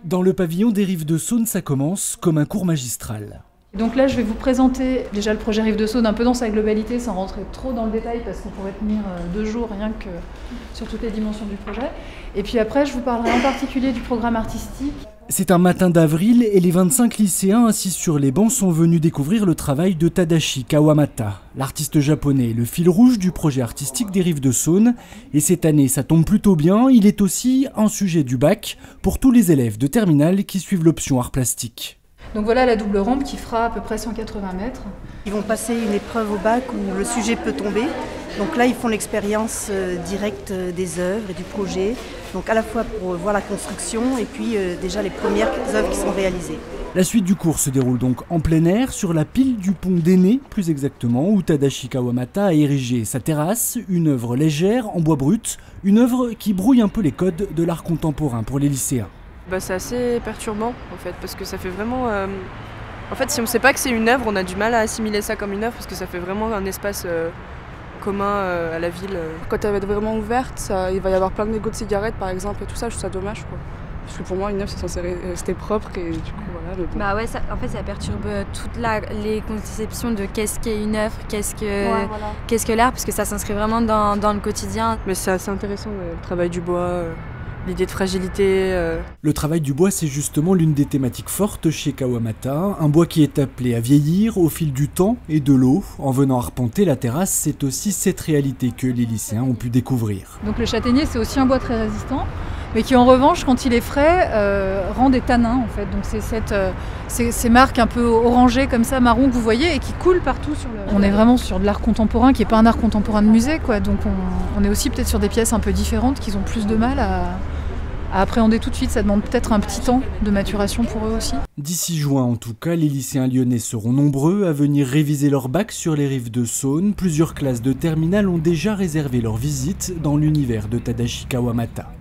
Dans le pavillon des Rives de Saône, ça commence comme un cours magistral. Donc là, je vais vous présenter déjà le projet Rives de Saône un peu dans sa globalité, sans rentrer trop dans le détail, parce qu'on pourrait tenir 2 jours rien que sur toutes les dimensions du projet. Et puis après, je vous parlerai en particulier du programme artistique. C'est un matin d'avril et les 25 lycéens assis sur les bancs sont venus découvrir le travail de Tadashi Kawamata. L'artiste japonais est le fil rouge du projet artistique des Rives de Saône. Et cette année, ça tombe plutôt bien, il est aussi un sujet du bac pour tous les élèves de terminale qui suivent l'option art plastique. Donc voilà la double rampe qui fera à peu près 180 mètres. Ils vont passer une épreuve au bac où le sujet peut tomber. Donc là, ils font l'expérience directe des œuvres et du projet. Donc à la fois pour voir la construction et puis déjà les premières œuvres qui sont réalisées. La suite du cours se déroule donc en plein air, sur la pile du pont d'Aîné, plus exactement, où Tadashi Kawamata a érigé sa terrasse, une œuvre légère en bois brut, une œuvre qui brouille un peu les codes de l'art contemporain pour les lycéens. C'est assez perturbant en fait, parce que ça fait vraiment... En fait, si on ne sait pas que c'est une œuvre, on a du mal à assimiler ça comme une œuvre, parce que ça fait vraiment un espace commun à la ville. Quand elle va être vraiment ouverte, il va y avoir plein de mégots de cigarettes par exemple, et tout ça, je trouve ça dommage, quoi. Parce que pour moi, une œuvre, c'est censé rester propre, et du coup, voilà. Mais bon. Bah ouais, en fait, ça perturbe toutes les conceptions de qu'est-ce qu'est une œuvre, qu'est-ce que l'art, parce que ça s'inscrit vraiment dans le quotidien. Mais c'est assez intéressant, le travail du bois. L'idée de fragilité. Le travail du bois, c'est justement l'une des thématiques fortes chez Kawamata. Un bois qui est appelé à vieillir au fil du temps et de l'eau. En venant arpenter la terrasse, c'est aussi cette réalité que les lycéens ont pu découvrir. Donc le châtaignier, c'est aussi un bois très résistant, mais qui en revanche, quand il est frais, rend des tanins en fait. Donc c'est ces marques un peu orangées comme ça, marron que vous voyez et qui coulent partout sur le... On est vraiment sur de l'art contemporain qui n'est pas un art contemporain de musée, quoi. Donc on est aussi peut-être sur des pièces un peu différentes qu'ils ont plus de mal à appréhender tout de suite. Ça demande peut-être un petit temps de maturation pour eux aussi. D'ici juin en tout cas, les lycéens lyonnais seront nombreux à venir réviser leur bac sur les Rives de Saône. Plusieurs classes de terminale ont déjà réservé leur visite dans l'univers de Tadashi Kawamata.